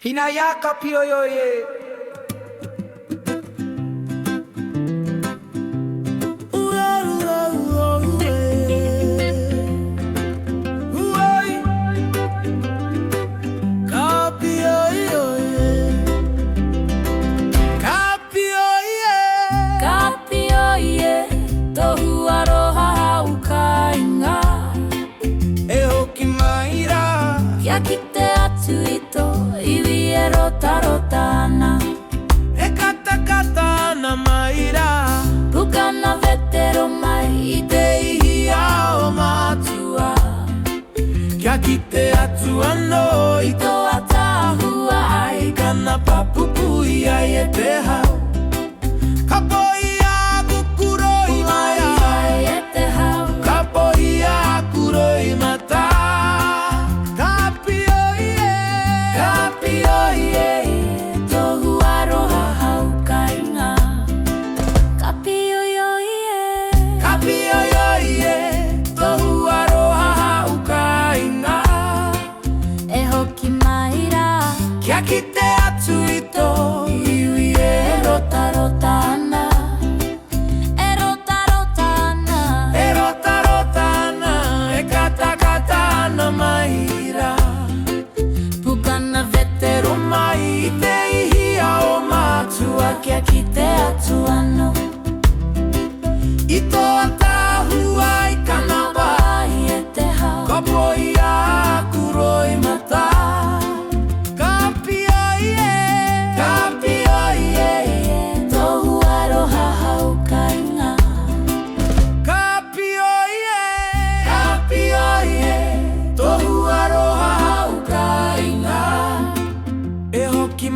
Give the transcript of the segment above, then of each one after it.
Hina ya kapio yo ye. Kite atu ito iwi rota rota na E kata kata na maira Puka na vetero mai ite ihia o matua Kia kite atu ano ito atahua ai Kana papupu ia e te hau Kapoia kukuroi maya ai e te hau Kapoia kuroi mata Kia kite atu ito iwi e rota rota na e rota rota na E rota rota na e kata kata na maira Puka na vetero Mai te ihia o matua Kia kite atu ano Ito atahua i kanaba ai e te hau Kapoia kuroi mata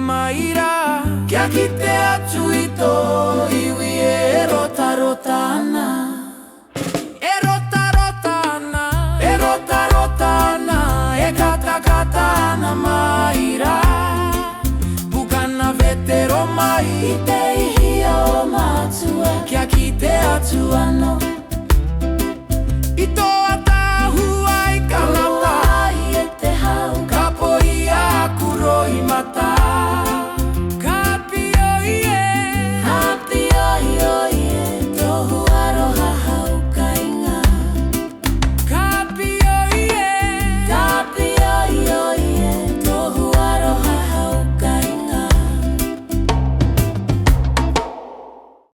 Maira, kia kite atu ito iwi e rota rota na E rota rota na E rota rota na E kata kata na maira Puka na vetero mai Ite ihia o matua Kia kite atu ano